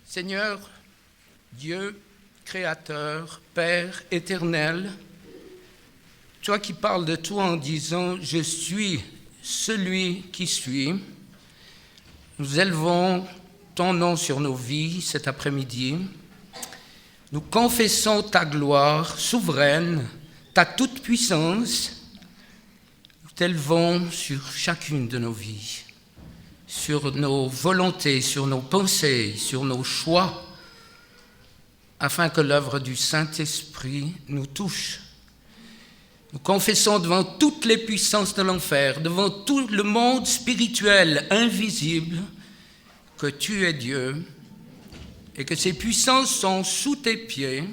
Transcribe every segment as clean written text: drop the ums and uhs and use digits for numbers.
Seigneur, Dieu, Créateur, Père éternel, toi qui parles de toi en disant « Je suis celui qui suis », nous élevons ton nom sur nos vies cet après-midi. Nous confessons ta gloire souveraine, ta toute-puissance. Nous t'élevons sur chacune de nos vies, sur nos volontés, sur nos pensées, sur nos choix, afin que l'œuvre du Saint-Esprit nous touche. Nous confessons devant toutes les puissances de l'enfer, devant tout le monde spirituel invisible, que tu es Dieu et que ces puissances sont sous tes pieds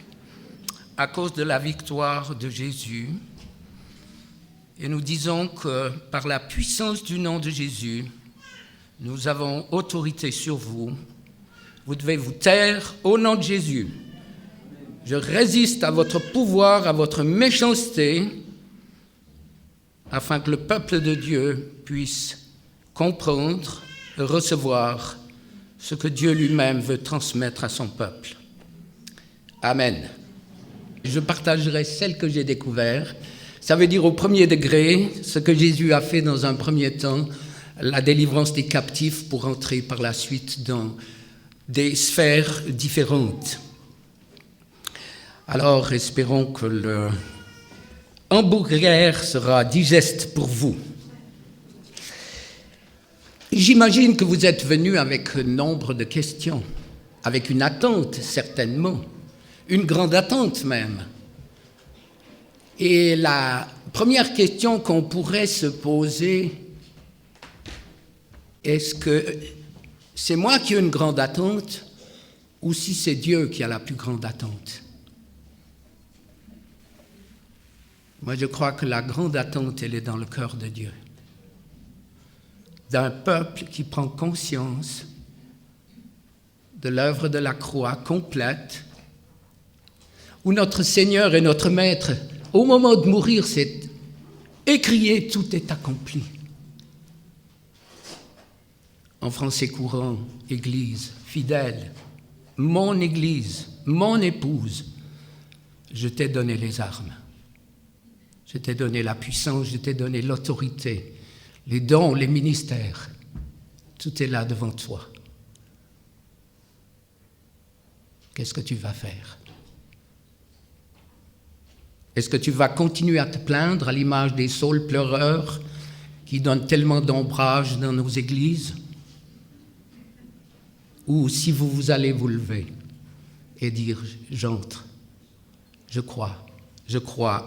à cause de la victoire de Jésus. Et nous disons que par la puissance du nom de Jésus, nous avons autorité sur vous. Vous devez vous taire au nom de Jésus. Je résiste à votre pouvoir, à votre méchanceté, afin que le peuple de Dieu puisse comprendre et recevoir ce que Dieu lui-même veut transmettre à son peuple. Amen. Je partagerai celle que j'ai découverte. Ça veut dire au premier degré, ce que Jésus a fait dans un premier temps, la délivrance des captifs pour entrer par la suite dans des sphères différentes. Alors, espérons que le hamburger sera digeste pour vous. J'imagine que vous êtes venus avec nombre de questions, avec une attente certainement, une grande attente même. Et la première question qu'on pourrait se poser, est-ce que c'est moi qui ai une grande attente ou si c'est Dieu qui a la plus grande attente? Moi, je crois que la grande attente, elle est dans le cœur de Dieu. D'un peuple qui prend conscience de l'œuvre de la croix complète, où notre Seigneur et notre Maître, au moment de mourir, s'est écrié « Tout est accompli ». En français courant, Église, fidèle, mon Église, mon épouse, je t'ai donné les armes. Je t'ai donné la puissance, je t'ai donné l'autorité, les dons, les ministères. Tout est là devant toi. Qu'est-ce que tu vas faire? Est-ce que tu vas continuer à te plaindre à l'image des saules pleureurs qui donnent tellement d'ombrage dans nos églises? Ou si vous allez vous lever et dire « J'entre, je crois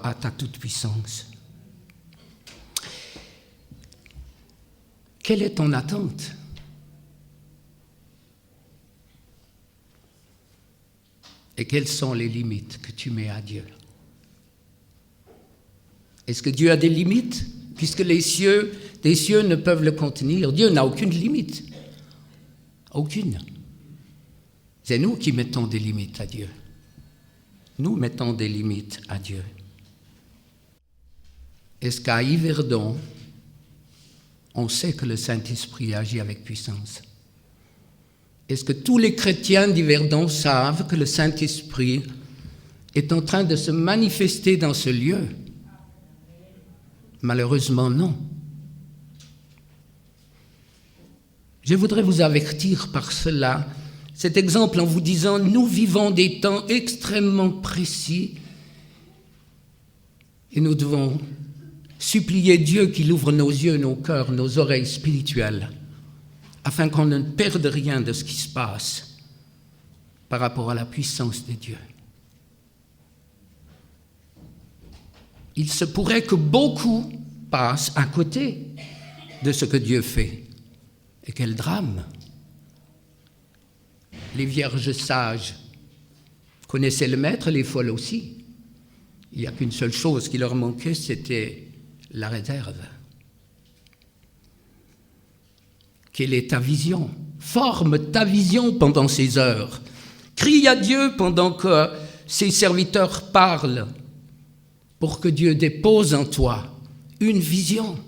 à ta toute-puissance ». Quelle est ton attente? Et quelles sont les limites que tu mets à Dieu? Est-ce que Dieu a des limites? Puisque des cieux ne peuvent le contenir. Dieu n'a aucune limite. Aucune. C'est nous qui mettons des limites à Dieu. Nous mettons des limites à Dieu. Est-ce qu'à Yverdon, on sait que le Saint-Esprit agit avec puissance? Est-ce que tous les chrétiens d'Yverdon savent que le Saint-Esprit est en train de se manifester dans ce lieu? Malheureusement, non. Je voudrais vous avertir par cela, cet exemple en vous disant, nous vivons des temps extrêmement précis et nous devons supplier Dieu qu'il ouvre nos yeux, nos cœurs, nos oreilles spirituelles, afin qu'on ne perde rien de ce qui se passe par rapport à la puissance de Dieu. Il se pourrait que beaucoup passent à côté de ce que Dieu fait. Et quel drame! Les vierges sages connaissaient le Maître, les folles aussi. Il n'y a qu'une seule chose qui leur manquait, c'était la réserve. Quelle est ta vision? Forme ta vision pendant ces heures. Crie à Dieu pendant que ses serviteurs parlent, pour que Dieu dépose en toi une vision,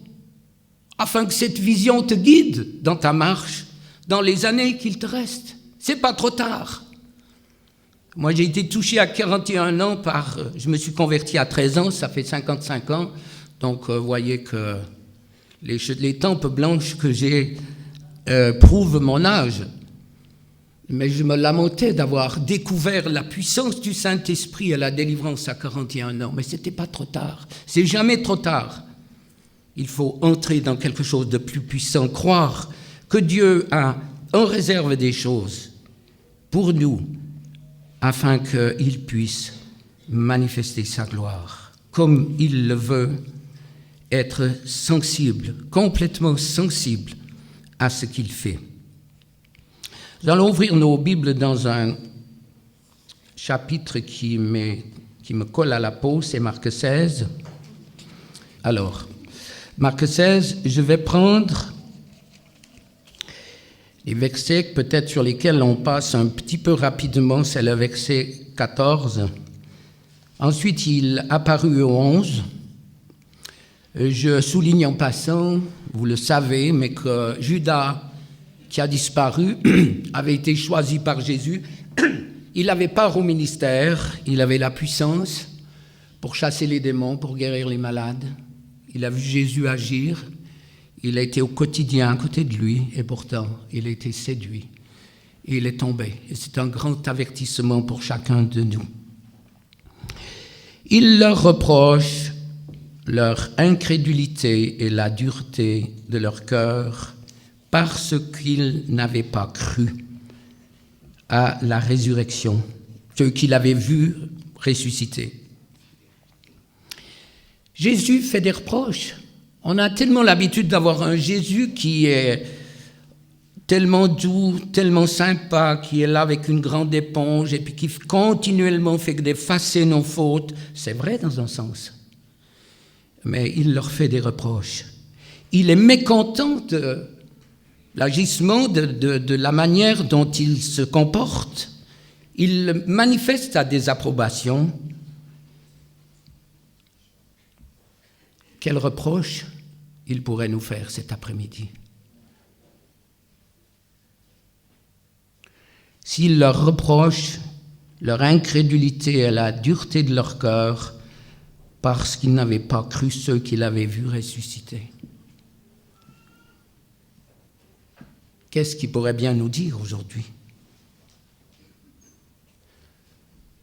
afin que cette vision te guide dans ta marche, dans les années qu'il te reste. C'est pas trop tard. Moi, j'ai été touché à 41 ans je me suis converti à 13 ans, ça fait 55 ans. Donc, vous voyez que les tempes blanches que j'ai prouvent mon âge. Mais je me lamentais d'avoir découvert la puissance du Saint-Esprit à la délivrance à 41 ans. Mais ce n'était pas trop tard. C'est jamais trop tard. Il faut entrer dans quelque chose de plus puissant, croire que Dieu a en réserve des choses pour nous, afin qu'il puisse manifester sa gloire, comme il le veut, être sensible, complètement sensible à ce qu'il fait. Nous allons ouvrir nos Bibles dans un chapitre qui me colle à la peau, c'est Marc 16. Alors, Marc 16, je vais prendre les versets peut-être sur lesquels on passe un petit peu rapidement, c'est le verset 14. Ensuite, il apparut au 11. Je souligne en passant, vous le savez, mais que Judas, qui a disparu, avait été choisi par Jésus. Il avait part au ministère, il avait la puissance pour chasser les démons, pour guérir les malades. Il a vu Jésus agir, il a été au quotidien à côté de lui, et pourtant, il a été séduit. Et il est tombé. Et c'est un grand avertissement pour chacun de nous. Il leur reproche leur incrédulité et la dureté de leur cœur parce qu'ils n'avaient pas cru à la résurrection, ceux qu'il avait vus ressusciter. Jésus fait des reproches. On a tellement l'habitude d'avoir un Jésus qui est tellement doux, tellement sympa, qui est là avec une grande éponge et puis qui continuellement fait d'effacer nos fautes. C'est vrai dans un sens. Mais il leur fait des reproches. Il est mécontent de l'agissement, de la manière dont ils se comportent. Il manifeste sa désapprobation. Quel reproche il pourrait nous faire cet après-midi? S'il leur reproche leur incrédulité et la dureté de leur cœur parce qu'ils n'avaient pas cru ceux qu'il avait vus ressusciter. Qu'est-ce qu'il pourrait bien nous dire aujourd'hui?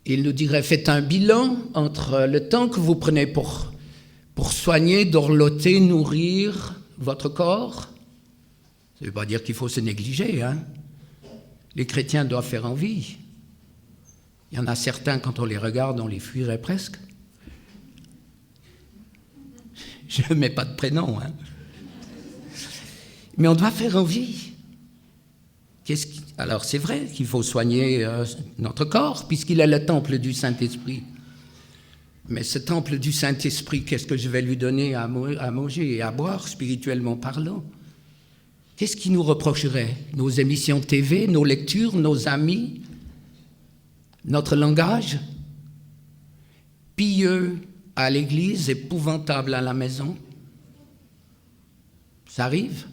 Il nous dirait, faites un bilan entre le temps que vous prenez pour soigner, dorloter, nourrir votre corps. Ça ne veut pas dire qu'il faut se négliger, hein? Les chrétiens doivent faire envie. Il y en a certains, quand on les regarde, on les fuirait presque. Je ne mets pas de prénom, hein? Mais on doit faire envie. Alors c'est vrai qu'il faut soigner notre corps, puisqu'il est le temple du Saint-Esprit. Mais ce temple du Saint-Esprit, qu'est-ce que je vais lui donner à manger et à boire, spirituellement parlant? Qu'est-ce qui nous reprocherait? Nos émissions TV, nos lectures, nos amis, notre langage? Pieux à l'église, épouvantable à la maison? Ça arrive?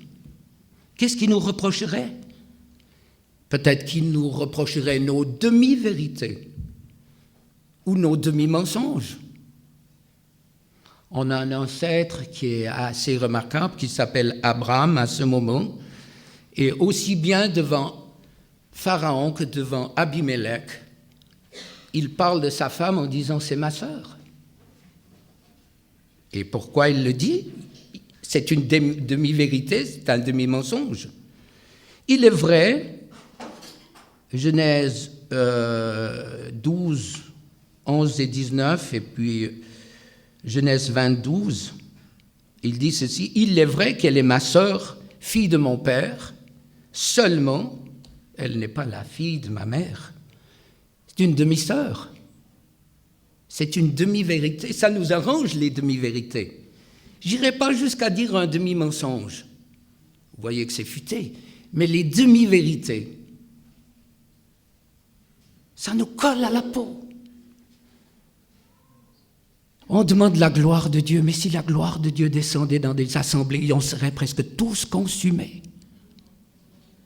Qu'est-ce qui nous reprocherait? Peut-être qu'il nous reprocherait nos demi-vérités ou nos demi-mensonges. On a un ancêtre qui est assez remarquable, qui s'appelle Abraham à ce moment, et aussi bien devant Pharaon que devant Abimelech, il parle de sa femme en disant « c'est ma sœur ». Et pourquoi il le dit? C'est une demi-vérité, c'est un demi-mensonge. Il est vrai, Genèse 12, 11 et 19, et puis Genèse 20, 12, il dit ceci, « Il est vrai qu'elle est ma sœur, fille de mon père, seulement, elle n'est pas la fille de ma mère. C'est une demi-sœur. C'est une demi-vérité. Ça nous arrange, les demi-vérités. J'irai pas jusqu'à dire un demi-mensonge. Vous voyez que c'est futé. Mais les demi-vérités, ça nous colle à la peau. On demande la gloire de Dieu, mais si la gloire de Dieu descendait dans des assemblées, on serait presque tous consumés.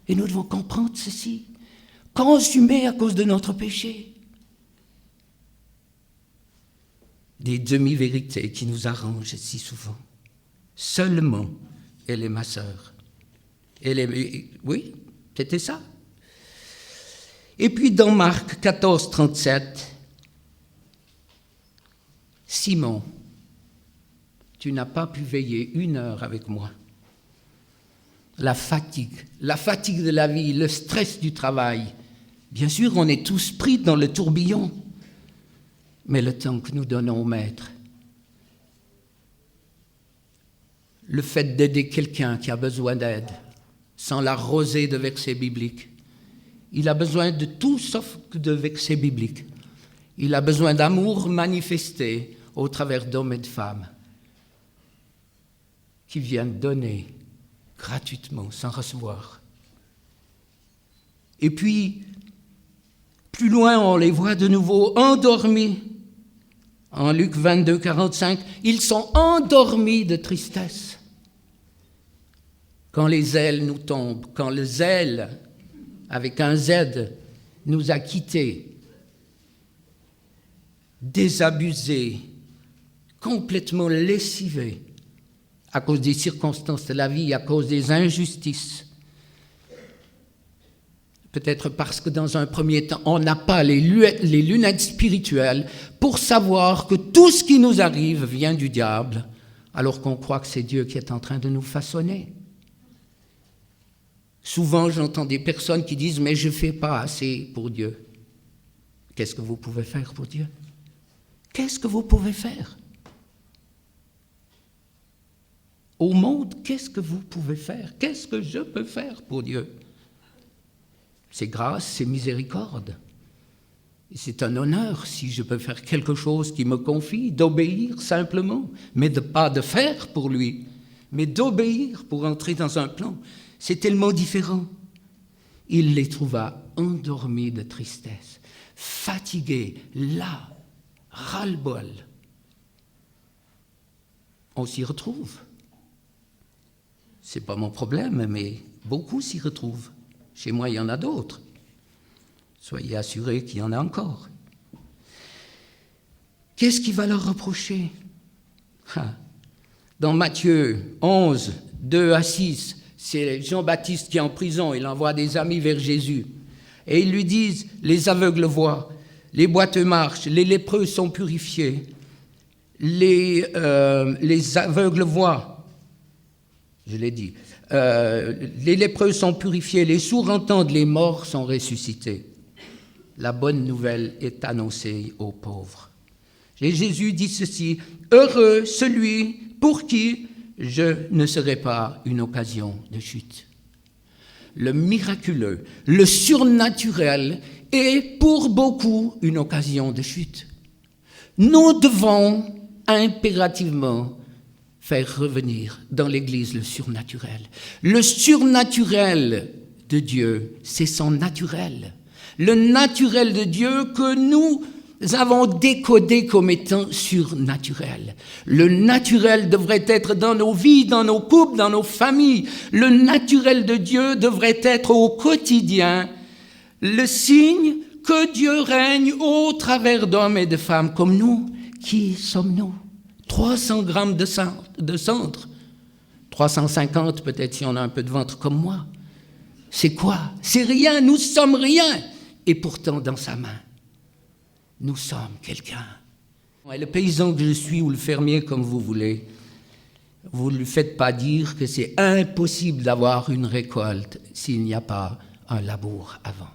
Et nous devons comprendre ceci. consumés à cause de notre péché. Des demi-vérités qui nous arrangent si souvent. Seulement, elle est ma sœur. Oui, c'était ça. Et puis dans Marc 14, 37, Simon, tu n'as pas pu veiller 1 heure avec moi. La fatigue de la vie, le stress du travail. Bien sûr, on est tous pris dans le tourbillon, mais le temps que nous donnons au Maître, le fait d'aider quelqu'un qui a besoin d'aide, sans l'arroser de versets bibliques, il a besoin de tout sauf que de versets bibliques. Il a besoin d'amour manifesté au travers d'hommes et de femmes qui viennent donner gratuitement, sans recevoir. Et puis, plus loin, on les voit de nouveau endormis. En Luc 22, 45, ils sont endormis de tristesse. Quand les ailes nous tombent, quand le zèle, avec un Z, nous a quittés, désabusés, complètement lessivés, à cause des circonstances de la vie, à cause des injustices. Peut-être parce que dans un premier temps, on n'a pas les lunettes spirituelles pour savoir que tout ce qui nous arrive vient du diable, alors qu'on croit que c'est Dieu qui est en train de nous façonner. Souvent, j'entends des personnes qui disent « mais je ne fais pas assez pour Dieu ». Qu'est-ce que vous pouvez faire pour Dieu? Qu'est-ce que vous pouvez faire? Au monde, qu'est-ce que vous pouvez faire? Qu'est-ce que je peux faire pour Dieu? C'est grâce, c'est miséricorde. Et c'est un honneur si je peux faire quelque chose qui me confie, d'obéir simplement, mais pas de faire pour lui, mais d'obéir pour entrer dans un plan. C'est tellement différent. Il les trouva endormis de tristesse, fatigués, là, ras-le-bol. On s'y retrouve. C'est pas mon problème, mais beaucoup s'y retrouvent. Chez moi, il y en a d'autres. Soyez assurés qu'il y en a encore. Qu'est-ce qu'il va leur reprocher? Dans Matthieu 11, 2 à 6, c'est Jean-Baptiste qui est en prison. Il envoie des amis vers Jésus. Et ils lui disent, les aveugles voient, les boiteux marchent, les lépreux sont purifiés, les aveugles voient. Je l'ai dit. Les lépreux sont purifiés, les sourds entendent, les morts sont ressuscités. La bonne nouvelle est annoncée aux pauvres. Et Jésus dit ceci, « Heureux celui pour qui je ne serai pas une occasion de chute. » Le miraculeux, le surnaturel est pour beaucoup une occasion de chute. Nous devons impérativement faire revenir dans l'Église le surnaturel. Le surnaturel de Dieu, c'est son naturel. Le naturel de Dieu que nous avons décodé comme étant surnaturel. Le naturel devrait être dans nos vies, dans nos couples, dans nos familles. Le naturel de Dieu devrait être au quotidien le signe que Dieu règne au travers d'hommes et de femmes comme nous. Qui sommes-nous? 300 grammes de centre, 350 peut-être si on a un peu de ventre comme moi. C'est quoi? C'est rien, nous sommes rien. Et pourtant, dans sa main, nous sommes quelqu'un. Et le paysan que je suis, ou le fermier comme vous voulez, vous ne lui faites pas dire que c'est impossible d'avoir une récolte s'il n'y a pas un labour avant.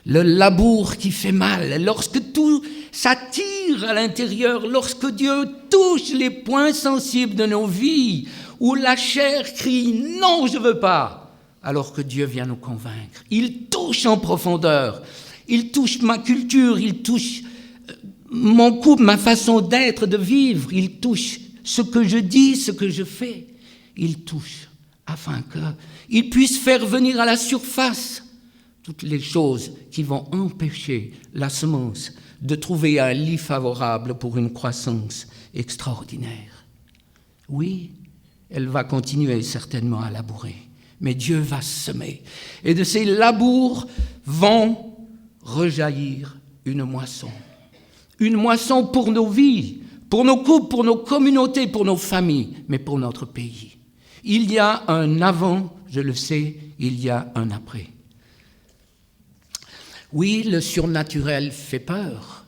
Le labour qui fait mal, lorsque tout s'attire à l'intérieur, lorsque Dieu touche les points sensibles de nos vies, où la chair crie « non, je ne veux pas », alors que Dieu vient nous convaincre. Il touche en profondeur, il touche ma culture, il touche mon couple, ma façon d'être, de vivre, il touche ce que je dis, ce que je fais. Il touche afin qu'il puisse faire venir à la surface toutes les choses qui vont empêcher la semence de trouver un lit favorable pour une croissance extraordinaire. Oui, elle va continuer certainement à labourer, mais Dieu va semer. Et de ces labours vont rejaillir une moisson. Une moisson pour nos vies, pour nos couples, pour nos communautés, pour nos familles, mais pour notre pays. Il y a un avant, je le sais, il y a un après. Oui, le surnaturel fait peur.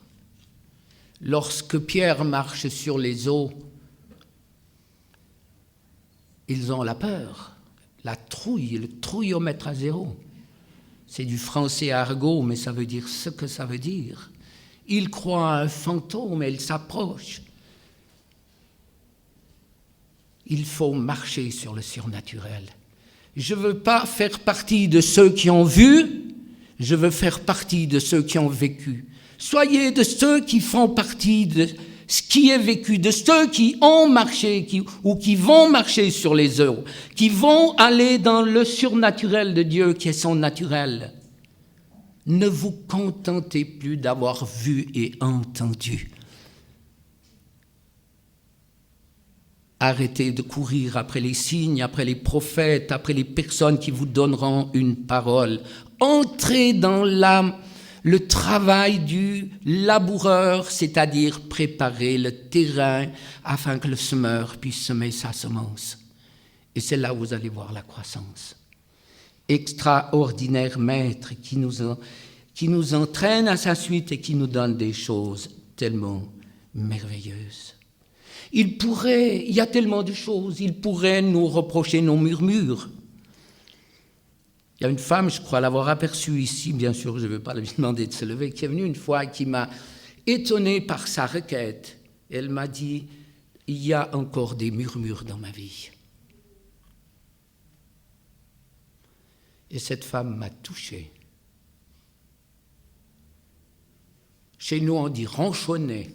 Lorsque Pierre marche sur les eaux, ils ont la peur, la trouille, le trouillomètre à zéro. C'est du français argot, mais ça veut dire ce que ça veut dire. Ils croient à un fantôme et ils s'approchent. Il faut marcher sur le surnaturel. Je ne veux pas faire partie de ceux qui ont vu, je veux faire partie de ceux qui ont vécu. Soyez de ceux qui font partie de ce qui est vécu, de ceux qui ont marché ou qui vont marcher sur les eaux, qui vont aller dans le surnaturel de Dieu qui est son naturel. Ne vous contentez plus d'avoir vu et entendu. Arrêtez de courir après les signes, après les prophètes, après les personnes qui vous donneront une parole. Entrez dans le travail du laboureur, c'est-à-dire préparer le terrain afin que le semeur puisse semer sa semence. Et c'est là où vous allez voir la croissance. Extraordinaire maître qui nous entraîne à sa suite et qui nous donne des choses tellement merveilleuses. Il y a tellement de choses, il pourrait nous reprocher nos murmures. Il y a une femme, je crois l'avoir aperçue ici, bien sûr, je ne veux pas lui demander de se lever, qui est venue une fois et qui m'a étonné par sa requête. Elle m'a dit, il y a encore des murmures dans ma vie. Et cette femme m'a touché. Chez nous, on dit ronchonner.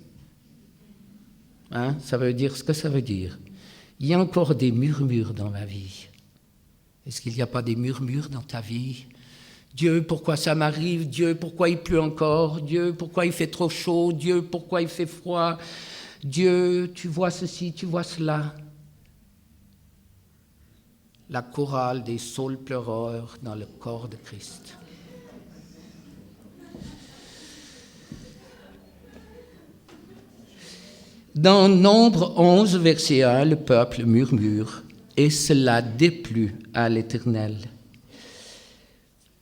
Ça veut dire ce que ça veut dire. Il y a encore des murmures dans ma vie. Est-ce qu'il n'y a pas des murmures dans ta vie? Dieu, pourquoi ça m'arrive? Dieu, pourquoi il pleut encore? Dieu, pourquoi il fait trop chaud? Dieu, pourquoi il fait froid? Dieu, tu vois ceci, tu vois cela. La chorale des saules pleureurs dans le corps de Christ. Dans Nombre 11, verset 1, le peuple murmure, et cela déplut à l'Éternel.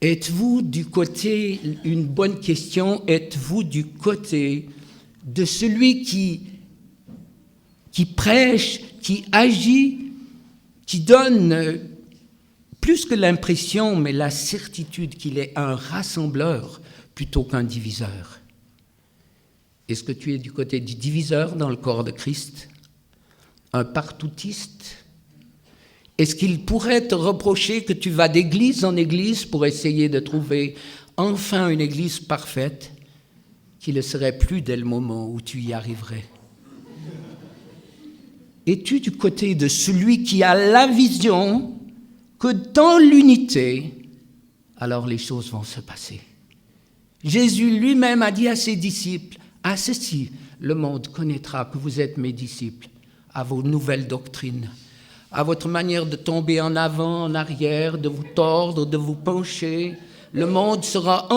Êtes-vous du côté, une bonne question, êtes-vous du côté de celui qui prêche, qui agit, qui donne plus que l'impression, mais la certitude qu'il est un rassembleur plutôt qu'un diviseur? Est-ce que tu es du côté du diviseur dans le corps de Christ? Un partoutiste? Est-ce qu'il pourrait te reprocher que tu vas d'église en église pour essayer de trouver enfin une église parfaite qui ne serait plus dès le moment où tu y arriverais? Es-tu du côté de celui qui a la vision que dans l'unité, alors les choses vont se passer? Jésus lui-même a dit à ses disciples, à ceci, le monde connaîtra que vous êtes mes disciples, à vos nouvelles doctrines, à votre manière de tomber en avant, en arrière, de vous tordre, de vous pencher. Le monde sera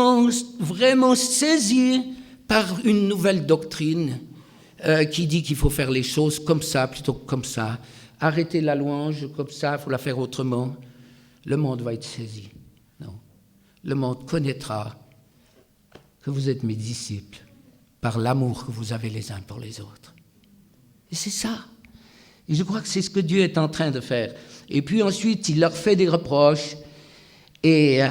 vraiment saisi par une nouvelle doctrine qui dit qu'il faut faire les choses comme ça plutôt que comme ça. Arrêtez la louange comme ça, il faut la faire autrement. Le monde va être saisi. Non. Le monde connaîtra que vous êtes mes disciples par l'amour que vous avez les uns pour les autres. Et c'est ça. Et je crois que c'est ce que Dieu est en train de faire. Et puis ensuite, il leur fait des reproches et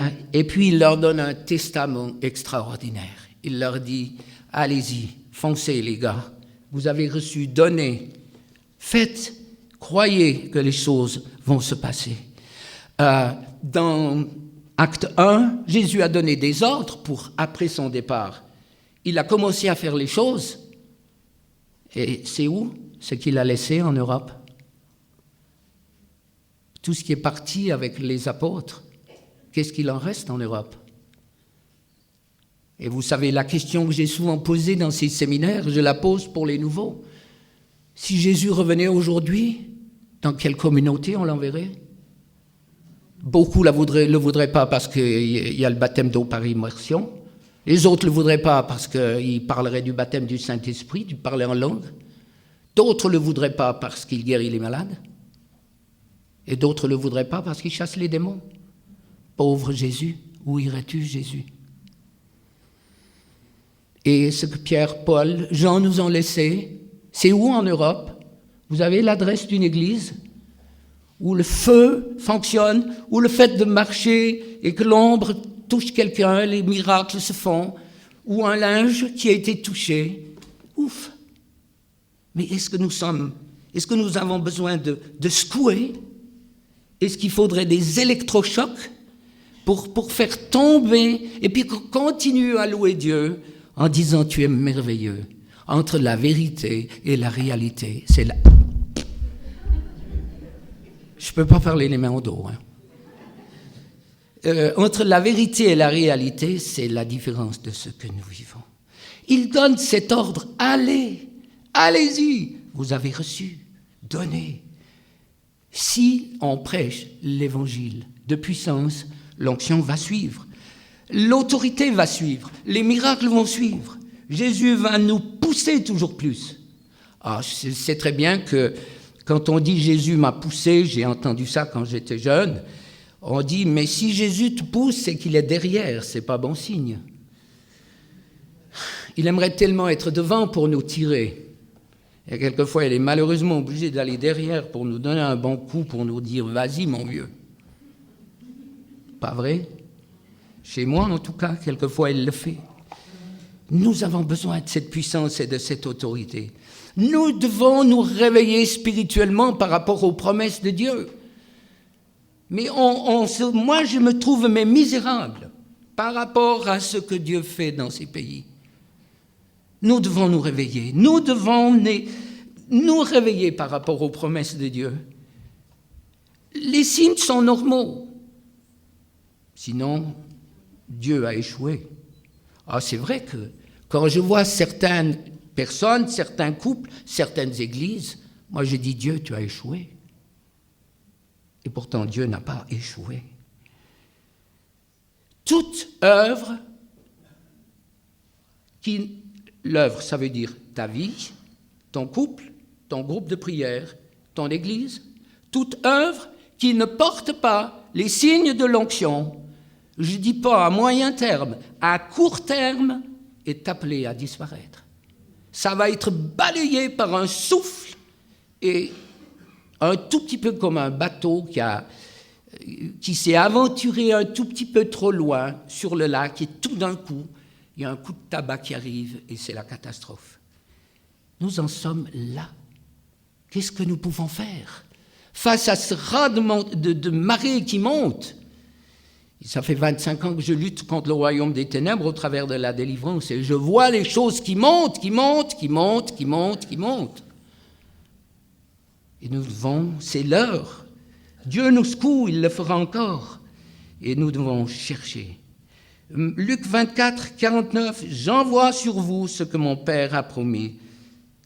puis il leur donne un testament extraordinaire. Il leur dit, allez-y, foncez les gars, vous avez reçu, donnez, faites, croyez que les choses vont se passer. Dans Acte 1, Jésus a donné des ordres pour après son départ. Il a commencé à faire les choses. Et c'est où? Ce qu'il a laissé en Europe. Tout ce qui est parti avec les apôtres, qu'est-ce qu'il en reste en Europe? Et vous savez, la question que j'ai souvent posée dans ces séminaires, je la pose pour les nouveaux. Si Jésus revenait aujourd'hui, dans quelle communauté on l'enverrait? Beaucoup ne le voudraient pas parce qu'il y a le baptême d'eau par immersion. Les autres ne le voudraient pas parce qu'ils parleraient du baptême du Saint-Esprit, du parler en langue. D'autres ne le voudraient pas parce qu'il guérit les malades. Et d'autres ne le voudraient pas parce qu'il chasse les démons. Pauvre Jésus, où irais-tu, Jésus? Et ce que Pierre, Paul, Jean nous ont laissé, c'est où en Europe? Vous avez l'adresse d'une église où le feu fonctionne, où le fait de marcher et que l'ombre touche quelqu'un, les miracles se font, ou un linge qui a été touché. Ouf! Mais est-ce que nous avons besoin de secouer? Est-ce qu'il faudrait des électrochocs pour faire tomber et puis continuer à louer Dieu en disant tu es merveilleux? Entre la vérité et la réalité, c'est là. Je ne peux pas parler les mains au dos. Entre la vérité et la réalité, c'est la différence de ce que nous vivons. Il donne cet ordre, allez-y, vous avez reçu, donnez. Si on prêche l'évangile de puissance, l'onction va suivre, l'autorité va suivre, les miracles vont suivre. Jésus va nous pousser toujours plus. Ah, je sais très bien que quand on dit « Jésus m'a poussé », j'ai entendu ça quand j'étais jeune, on dit « mais si Jésus te pousse, c'est qu'il est derrière, c'est pas bon signe ». Il aimerait tellement être devant pour nous tirer. Et quelquefois, il est malheureusement obligé d'aller derrière pour nous donner un bon coup, pour nous dire « vas-y mon vieux ». Pas vrai? Chez moi, en tout cas, quelquefois, il le fait. Nous avons besoin de cette puissance et de cette autorité. Nous devons nous réveiller spirituellement par rapport aux promesses de Dieu. Mais moi, je me trouve misérable par rapport à ce que Dieu fait dans ces pays. Nous devons nous réveiller. Nous devons nous réveiller par rapport aux promesses de Dieu. Les signes sont normaux. Sinon, Dieu a échoué. Ah, c'est vrai que quand je vois certaines personnes, certains couples, certaines églises, moi je dis Dieu, tu as échoué. Et pourtant Dieu n'a pas échoué. Toute œuvre, l'œuvre ça veut dire ta vie, ton couple, ton groupe de prière, ton église, toute œuvre qui ne porte pas les signes de l'onction, je ne dis pas à moyen terme, à court terme, est appelée à disparaître. Ça va être balayé par un souffle et un tout petit peu comme un bateau qui s'est aventuré un tout petit peu trop loin sur le lac et tout d'un coup, il y a un coup de tabac qui arrive et c'est la catastrophe. Nous en sommes là. Qu'est-ce que nous pouvons faire face à ce raz de marée qui monte? Ça fait 25 ans que je lutte contre le royaume des ténèbres au travers de la délivrance et je vois les choses qui montent. Et nous devons, c'est l'heure. Dieu nous secoue, il le fera encore. Et nous devons chercher. Luc 24, 49, « J'envoie sur vous ce que mon Père a promis.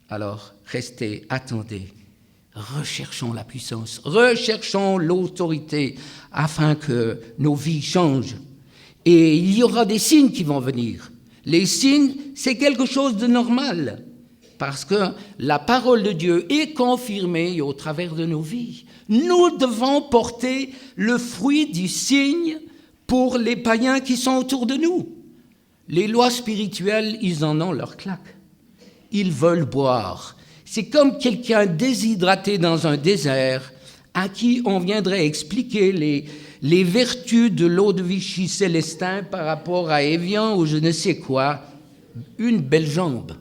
Alors, restez, attendez. Recherchons la puissance, recherchons l'autorité afin que nos vies changent. Et il y aura des signes qui vont venir. Les signes, c'est quelque chose de normal parce que la parole de Dieu est confirmée au travers de nos vies. Nous devons porter le fruit du signe pour les païens qui sont autour de nous. Les lois spirituelles, ils en ont leur claque. Ils veulent boire. C'est comme quelqu'un déshydraté dans un désert à qui on viendrait expliquer les vertus de l'eau de Vichy Célestin par rapport à Évian ou je ne sais quoi, une belle jambe.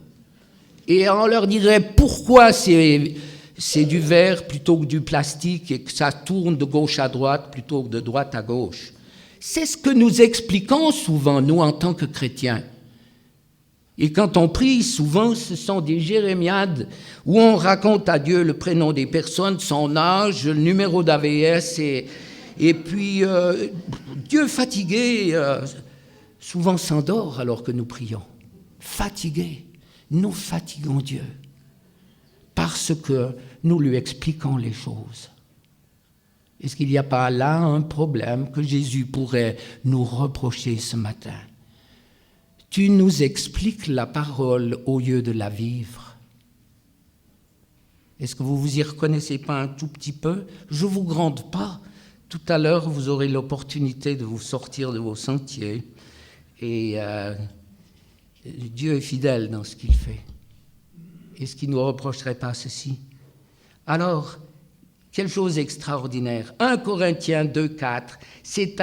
Et on leur dirait pourquoi c'est du verre plutôt que du plastique et que ça tourne de gauche à droite plutôt que de droite à gauche. C'est ce que nous expliquons souvent, nous, en tant que chrétiens. Et quand on prie, souvent, ce sont des jérémiades où on raconte à Dieu le prénom des personnes, son âge, le numéro d'AVS, et puis Dieu fatigué, souvent s'endort alors que nous prions. Fatigué, nous fatiguons Dieu parce que nous lui expliquons les choses. Est-ce qu'il n'y a pas là un problème que Jésus pourrait nous reprocher ce matin? Tu nous expliques la parole au lieu de la vivre. Est-ce que vous vous y reconnaissez pas un tout petit peu? Je ne vous gronde pas. Tout à l'heure, vous aurez l'opportunité de vous sortir de vos sentiers. Et Dieu est fidèle dans ce qu'il fait. Est-ce qu'il ne nous reprocherait pas ceci? Alors, quelle chose extraordinaire. 1 Corinthiens 2,4, c'est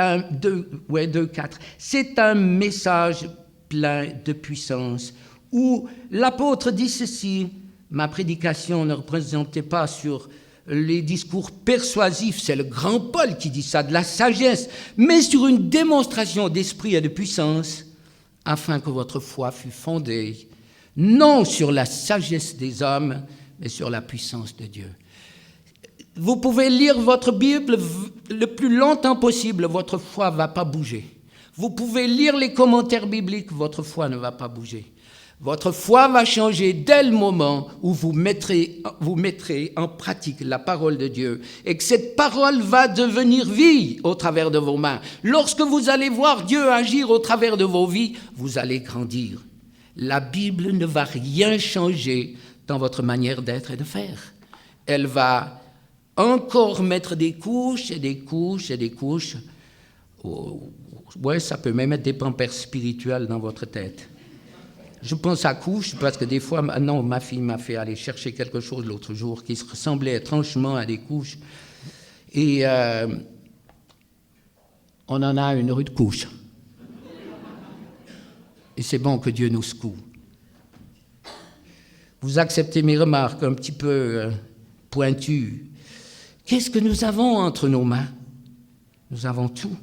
un message plein de puissance où l'apôtre dit ceci: ma prédication ne représentait pas sur les discours persuasifs, c'est le grand Paul qui dit ça, de la sagesse, mais sur une démonstration d'esprit et de puissance, afin que votre foi fût fondée, non sur la sagesse des hommes, mais sur la puissance de Dieu. Vous pouvez lire votre Bible le plus longtemps possible, votre foi ne va pas bouger. Vous pouvez lire les commentaires bibliques, votre foi ne va pas bouger. Votre foi va changer dès le moment où vous mettrez en pratique la parole de Dieu et que cette parole va devenir vie au travers de vos mains. Lorsque vous allez voir Dieu agir au travers de vos vies, vous allez grandir. La Bible ne va rien changer dans votre manière d'être et de faire. Elle va encore mettre des couches et des couches et des couches. Ouais, ça peut même être des pampers spirituels dans votre tête. Je pense à couches parce que des fois, non, ma fille m'a fait aller chercher quelque chose l'autre jour qui ressemblait étrangement à des couches. Et on en a une rude couche. Et c'est bon que Dieu nous secoue. Vous acceptez mes remarques un petit peu pointues. Qu'est-ce que nous avons entre nos mains? Nous avons tout.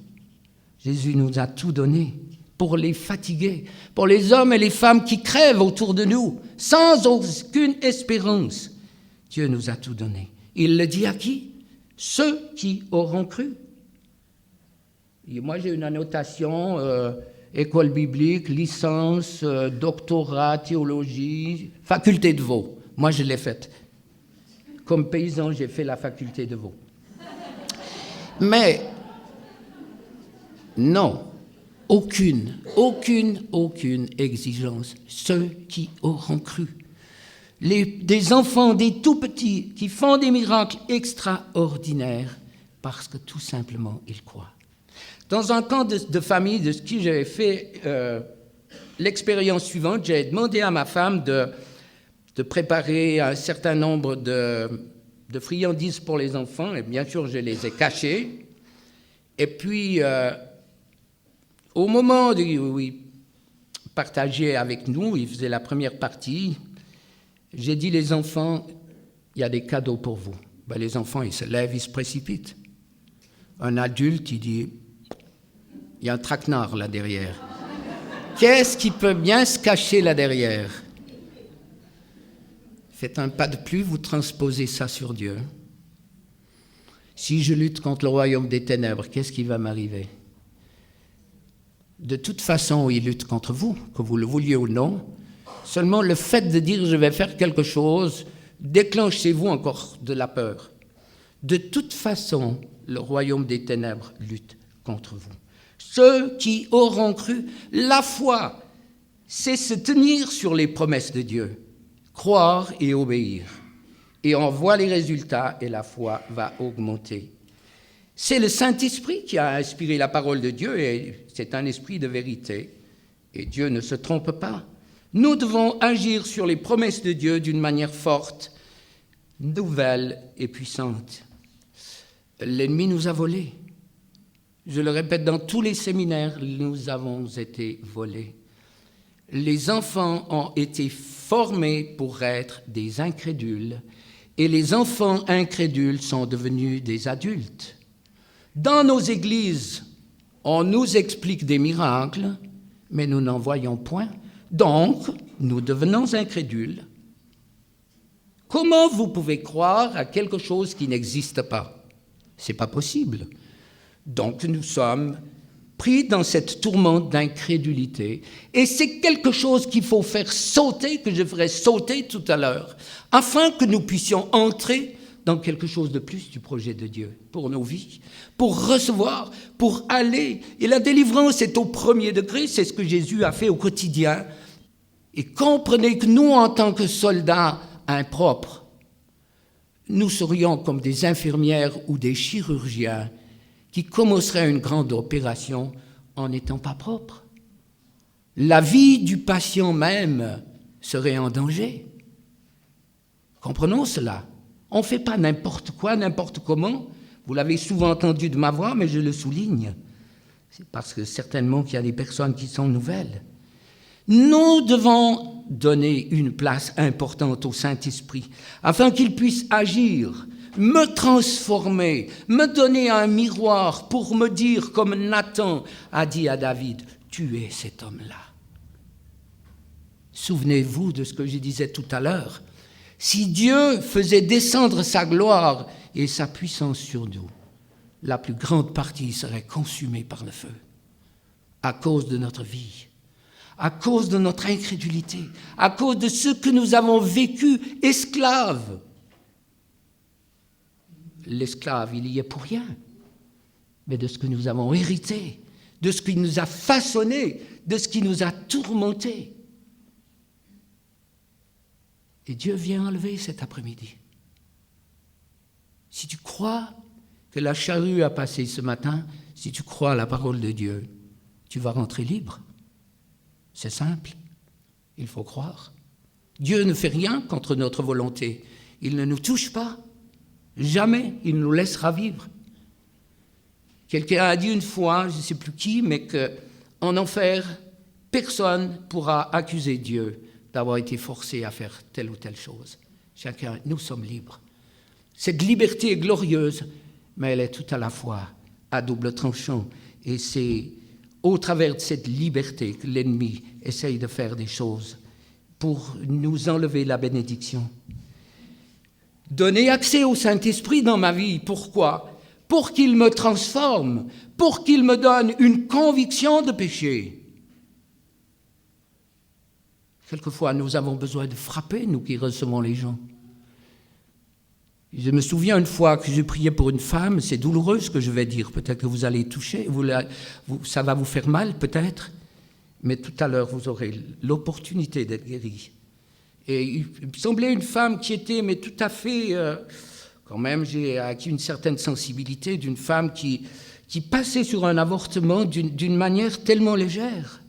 Jésus nous a tout donné. Pour les fatigués, pour les hommes et les femmes qui crèvent autour de nous, sans aucune espérance. Dieu nous a tout donné. Il le dit à qui? Ceux qui auront cru. Et moi, j'ai une annotation, école biblique, licence, doctorat, théologie, faculté de Vaud. Moi, je l'ai faite. Comme paysan, j'ai fait la faculté de Vaud. Mais, non. Aucune exigence. Ceux qui auront cru. Des enfants, des tout-petits, qui font des miracles extraordinaires parce que tout simplement, ils croient. Dans un camp de famille de qui j'avais fait l'expérience suivante, j'ai demandé à ma femme de préparer un certain nombre de friandises pour les enfants, et bien sûr, je les ai cachées. Et puis... au moment où il partageait avec nous, il faisait la première partie, j'ai dit, les enfants, il y a des cadeaux pour vous. Ben, les enfants, ils se lèvent, ils se précipitent. Un adulte, il dit, il y a un traquenard là derrière. Qu'est-ce qui peut bien se cacher là derrière? Faites un pas de plus, vous transposez ça sur Dieu. Si je lutte contre le royaume des ténèbres, qu'est-ce qui va m'arriver? De toute façon, il lutte contre vous, que vous le vouliez ou non. Seulement le fait de dire « je vais faire quelque chose » déclenche chez vous encore de la peur. De toute façon, le royaume des ténèbres lutte contre vous. Ceux qui auront cru, la foi, c'est se tenir sur les promesses de Dieu, croire et obéir. Et on voit les résultats et la foi va augmenter. C'est le Saint-Esprit qui a inspiré la parole de Dieu et c'est un esprit de vérité. Et Dieu ne se trompe pas. Nous devons agir sur les promesses de Dieu d'une manière forte, nouvelle et puissante. L'ennemi nous a volés. Je le répète, dans tous les séminaires, nous avons été volés. Les enfants ont été formés pour être des incrédules et les enfants incrédules sont devenus des adultes. Dans nos églises, on nous explique des miracles, mais nous n'en voyons point. Donc, nous devenons incrédules. Comment vous pouvez croire à quelque chose qui n'existe pas? Ce n'est pas possible. Donc, nous sommes pris dans cette tourmente d'incrédulité. Et c'est quelque chose qu'il faut faire sauter, que je ferai sauter tout à l'heure, afin que nous puissions entrer dans quelque chose de plus du projet de Dieu pour nos vies, pour recevoir, pour aller. Et la délivrance est au premier degré, c'est ce que Jésus a fait au quotidien. Et comprenez que nous, en tant que soldats impropres, nous serions comme des infirmières ou des chirurgiens qui commenceraient une grande opération en n'étant pas propres. La vie du patient même serait en danger. Comprenons cela. On ne fait pas n'importe quoi, n'importe comment. Vous l'avez souvent entendu de ma voix, mais je le souligne. C'est parce que certainement qu'il y a des personnes qui sont nouvelles. Nous devons donner une place importante au Saint-Esprit afin qu'il puisse agir, me transformer, me donner un miroir pour me dire, comme Nathan a dit à David, « Tu es cet homme-là ». Souvenez-vous de ce que je disais tout à l'heure. Si Dieu faisait descendre sa gloire et sa puissance sur nous, la plus grande partie serait consumée par le feu, à cause de notre vie, à cause de notre incrédulité, à cause de ce que nous avons vécu esclaves. L'esclave, il y est pour rien, mais de ce que nous avons hérité, de ce qui nous a façonné, de ce qui nous a tourmentés. Et Dieu vient enlever cet après-midi. Si tu crois que la charrue a passé ce matin, si tu crois à la parole de Dieu, tu vas rentrer libre. C'est simple, il faut croire. Dieu ne fait rien contre notre volonté. Il ne nous touche pas. Jamais il nous laissera vivre. Quelqu'un a dit une fois, je ne sais plus qui, mais qu'en enfer, personne ne pourra accuser Dieu d'avoir été forcé à faire telle ou telle chose. Chacun, nous sommes libres. Cette liberté est glorieuse, mais elle est tout à la fois à double tranchant. Et c'est au travers de cette liberté que l'ennemi essaye de faire des choses pour nous enlever la bénédiction. Donner accès au Saint-Esprit dans ma vie, pourquoi ? Pour qu'il me transforme, pour qu'il me donne une conviction de péché. Quelquefois, nous avons besoin de frapper, nous qui recevons les gens. Je me souviens une fois que je priais pour une femme, c'est douloureux ce que je vais dire, peut-être que vous allez toucher, ça va vous faire mal peut-être, mais tout à l'heure vous aurez l'opportunité d'être guéri. Et il me semblait une femme qui était, mais tout à fait, quand même j'ai acquis une certaine sensibilité d'une femme qui passait sur un avortement d'une manière tellement légère.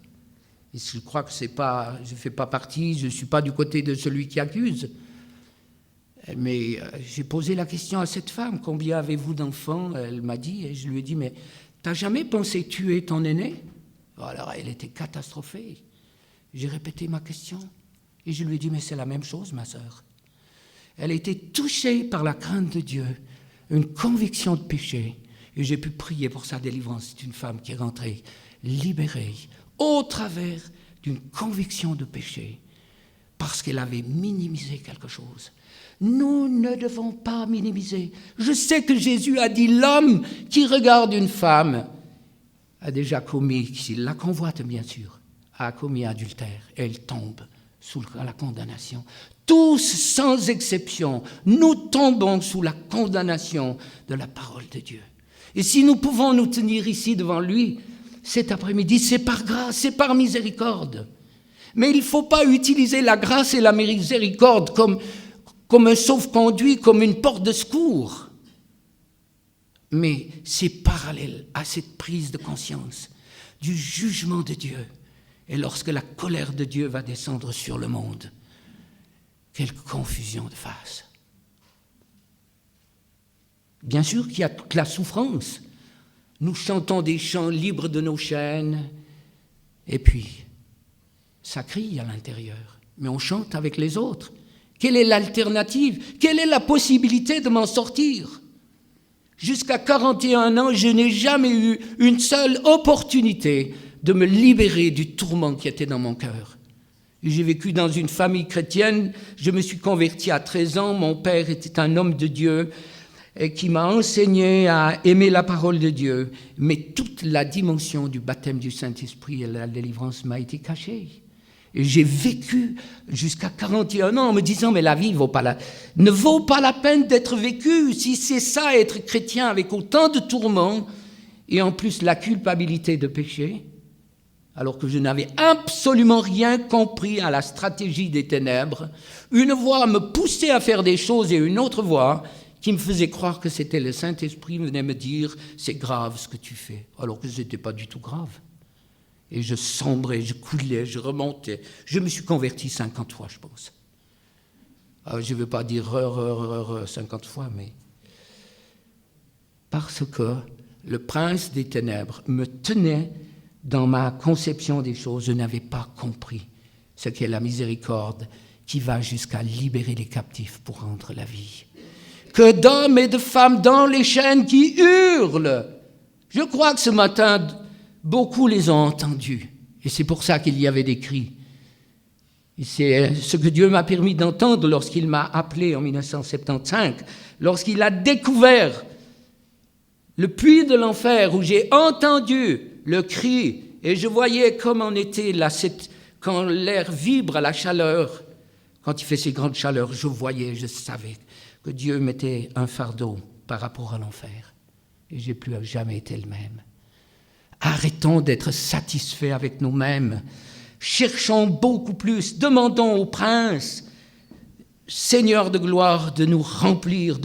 Et je crois que je ne fais pas partie, je ne suis pas du côté de celui qui accuse. Mais j'ai posé la question à cette femme, combien avez-vous d'enfants ? Elle m'a dit, et je lui ai dit, mais t'as jamais pensé tuer ton aîné ? Alors elle était catastrophée. J'ai répété ma question, et je lui ai dit, mais c'est la même chose, ma sœur. Elle était touchée par la crainte de Dieu, une conviction de péché, et j'ai pu prier pour sa délivrance. C'est une femme qui est rentrée libérée, au travers d'une conviction de péché, parce qu'elle avait minimisé quelque chose. Nous ne devons pas minimiser. Je sais que Jésus a dit, l'homme qui regarde une femme a déjà commis, s'il la convoite bien sûr, a commis adultère, et elle tombe sous la condamnation. Tous, sans exception, nous tombons sous la condamnation de la parole de Dieu. Et si nous pouvons nous tenir ici devant lui, cet après-midi, c'est par grâce, c'est par miséricorde. Mais il ne faut pas utiliser la grâce et la miséricorde comme un sauf-conduit, comme une porte de secours. Mais c'est parallèle à cette prise de conscience du jugement de Dieu. Et lorsque la colère de Dieu va descendre sur le monde, quelle confusion de face. Bien sûr qu'il y a toute la souffrance. Nous chantons des chants libres de nos chaînes, et puis ça crie à l'intérieur, mais on chante avec les autres. Quelle est l'alternative ? Quelle est la possibilité de m'en sortir ? Jusqu'à 41 ans, je n'ai jamais eu une seule opportunité de me libérer du tourment qui était dans mon cœur. J'ai vécu dans une famille chrétienne, je me suis converti à 13 ans, mon père était un homme de Dieu et qui m'a enseigné à aimer la parole de Dieu, mais toute la dimension du baptême du Saint-Esprit et de la délivrance m'a été cachée. Et j'ai vécu jusqu'à 41 ans en me disant, mais la vie ne vaut pas la peine d'être vécue. Si c'est ça, être chrétien avec autant de tourments, et en plus la culpabilité de pécher, alors que je n'avais absolument rien compris à la stratégie des ténèbres, une voix me poussait à faire des choses et une autre voix qui me faisait croire que c'était le Saint-Esprit qui venait me dire « c'est grave ce que tu fais », alors que ce n'était pas du tout grave. Et je sombrais, je coulais, je remontais. Je me suis converti 50 fois, je pense. Alors, je ne veux pas dire 50 fois, mais... Parce que le prince des ténèbres me tenait dans ma conception des choses. Je n'avais pas compris ce qu'est la miséricorde qui va jusqu'à libérer les captifs pour rendre la vie. Que d'hommes et de femmes dans les chaînes qui hurlent. Je crois que ce matin, beaucoup les ont entendus. Et c'est pour ça qu'il y avait des cris. Et c'est ce que Dieu m'a permis d'entendre lorsqu'il m'a appelé en 1975, lorsqu'il a découvert le puits de l'enfer où j'ai entendu le cri et je voyais comme on était là, quand l'air vibre à la chaleur, quand il fait ces grandes chaleurs, je savais que Dieu mettait un fardeau par rapport à l'enfer. Et j'ai plus jamais été le même. Arrêtons d'être satisfaits avec nous-mêmes. Cherchons beaucoup plus. Demandons au Prince, Seigneur de gloire, de nous remplir.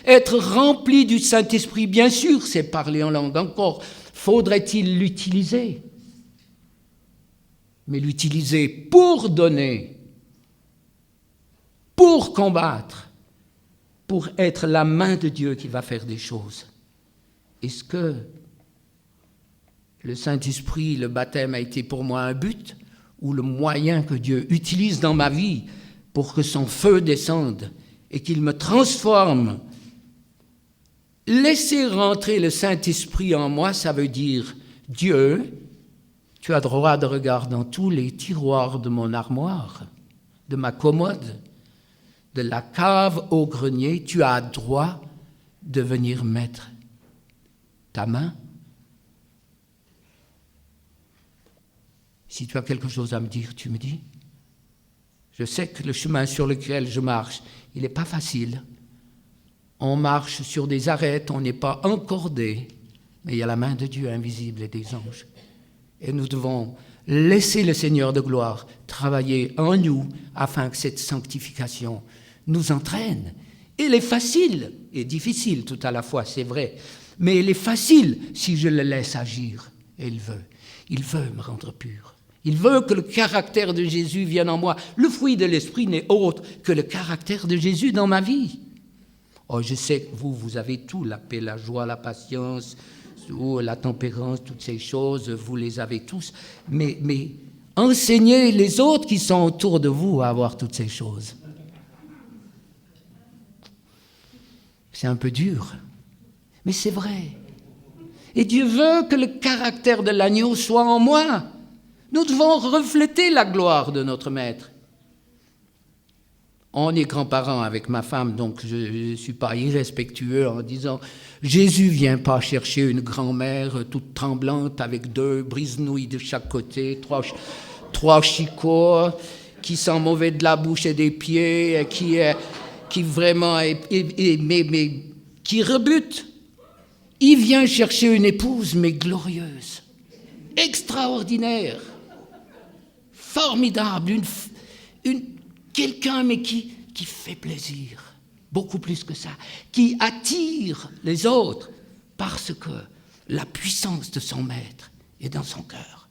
Être rempli du Saint-Esprit, bien sûr, c'est parler en langue. Encore faudrait-il l'utiliser. Mais l'utiliser pour donner, pour combattre, pour être la main de Dieu qui va faire des choses. Est-ce que le Saint-Esprit, le baptême a été pour moi un but ou le moyen que Dieu utilise dans ma vie pour que son feu descende et qu'il me transforme? Laisser rentrer le Saint-Esprit en moi, ça veut dire, Dieu, tu as droit de regarder dans tous les tiroirs de mon armoire, de ma commode, de la cave au grenier, tu as droit de venir mettre ta main. Si tu as quelque chose à me dire, tu me dis. Je sais que le chemin sur lequel je marche, il n'est pas facile. On marche sur des arêtes, on n'est pas encordé, mais il y a la main de Dieu invisible et des anges. Et nous devons laisser le Seigneur de gloire travailler en nous afin que cette sanctification nous entraîne. Elle est facile et difficile tout à la fois, c'est vrai, mais elle est facile si je le laisse agir. Et il veut me rendre pur. Il veut que le caractère de Jésus vienne en moi. Le fruit de l'Esprit n'est autre que le caractère de Jésus dans ma vie. Oh, je sais que vous avez tout, la paix, la joie, la patience, la tempérance, toutes ces choses, vous les avez tous. Mais enseignez les autres qui sont autour de vous à avoir toutes ces choses. C'est un peu dur, mais c'est vrai. Et Dieu veut que le caractère de l'agneau soit en moi. Nous devons refléter la gloire de notre Maître. On est grands-parents avec ma femme, donc je ne suis pas irrespectueux en disant « Jésus ne vient pas chercher une grand-mère toute tremblante avec 2 brise-nouilles de chaque côté, 3 chicots, qui sent mauvais de la bouche et des pieds, qui vraiment mais qui rebute. Il vient chercher une épouse, mais glorieuse, extraordinaire, formidable, quelqu'un mais qui fait plaisir, beaucoup plus que ça, qui attire les autres parce que la puissance de son maître est dans son cœur,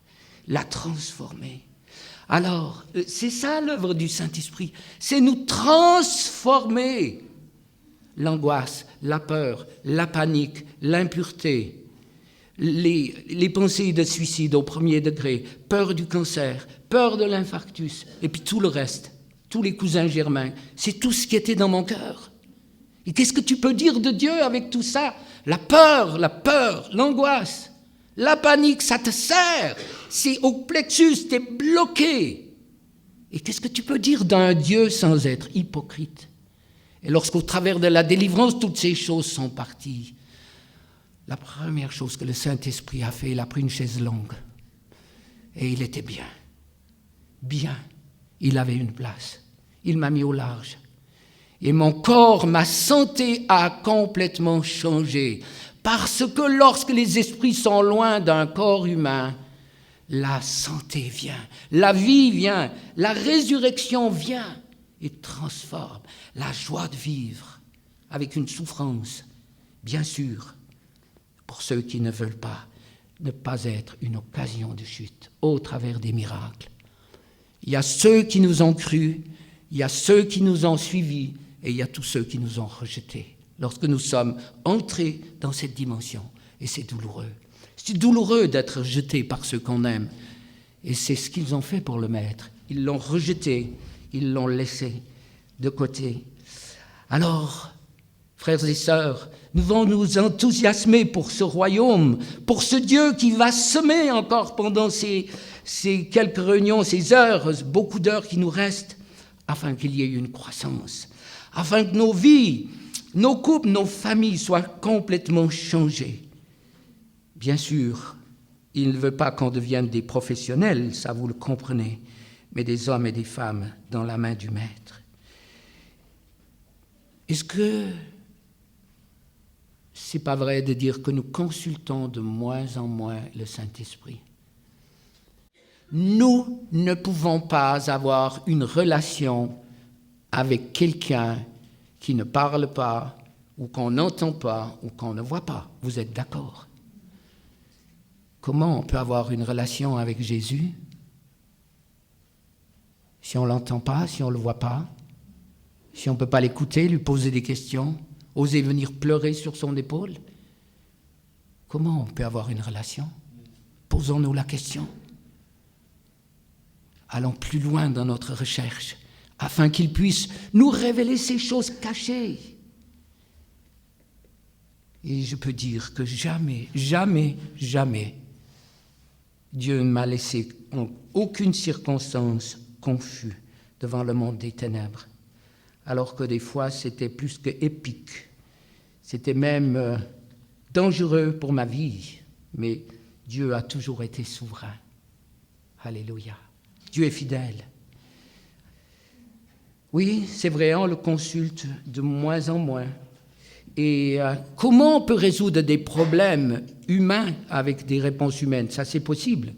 l'a transformé. Alors, c'est ça l'œuvre du Saint-Esprit, c'est nous transformer. L'angoisse, la peur, la panique, l'impureté, les pensées de suicide au 1er degré, peur du cancer, peur de l'infarctus, et puis tout le reste, tous les cousins germains, c'est tout ce qui était dans mon cœur. Et qu'est-ce que tu peux dire de Dieu avec tout ça? La peur, l'angoisse, la panique, ça te sert. C'est au plexus, t'es bloqué. Et qu'est-ce que tu peux dire d'un Dieu sans être hypocrite? Et lorsqu'au travers de la délivrance, toutes ces choses sont parties, la première chose que le Saint-Esprit a fait, il a pris une chaise longue. Et il était bien. bien, il avait une place. Il m'a mis au large. Et mon corps, ma santé a complètement changé. Parce que lorsque les esprits sont loin d'un corps humain, la santé vient, la vie vient, la résurrection vient et transforme la joie de vivre avec une souffrance, bien sûr, pour ceux qui ne veulent pas, ne pas être une occasion de chute au travers des miracles. Il y a ceux qui nous ont crus, il y a ceux qui nous ont suivis et il y a tous ceux qui nous ont rejetés lorsque nous sommes entrés dans cette dimension. Et c'est douloureux. C'est douloureux d'être rejeté par ceux qu'on aime. Et c'est ce qu'ils ont fait pour le Maître. Ils l'ont rejeté, ils l'ont laissé de côté. Alors, frères et sœurs, nous devons nous enthousiasmer pour ce royaume, pour ce Dieu qui va semer encore pendant ces quelques réunions, ces heures, beaucoup d'heures qui nous restent, afin qu'il y ait une croissance, afin que nos vies, nos couples, nos familles soient complètement changées. Bien sûr, il ne veut pas qu'on devienne des professionnels, ça vous le comprenez, mais des hommes et des femmes dans la main du Maître. Est-ce que c'est pas vrai de dire que nous consultons de moins en moins le Saint-Esprit? Nous ne pouvons pas avoir une relation avec quelqu'un qui ne parle pas, ou qu'on n'entend pas, ou qu'on ne voit pas. Vous êtes d'accord? Comment on peut avoir une relation avec Jésus si on ne l'entend pas, si on ne le voit pas, si on ne peut pas l'écouter, lui poser des questions, oser venir pleurer sur son épaule? Comment on peut avoir une relation? Posons-nous la question. Allons plus loin dans notre recherche, afin qu'il puisse nous révéler ces choses cachées. Et je peux dire que jamais, jamais, jamais, Dieu ne m'a laissé en aucune circonstance confus devant le monde des ténèbres, alors que des fois c'était plus que épique, c'était même dangereux pour ma vie, mais Dieu a toujours été souverain. Alléluia. Dieu est fidèle. Oui, c'est vrai, on le consulte de moins en moins. Et comment on peut résoudre des problèmes humains avec des réponses humaines? Ça, c'est possible.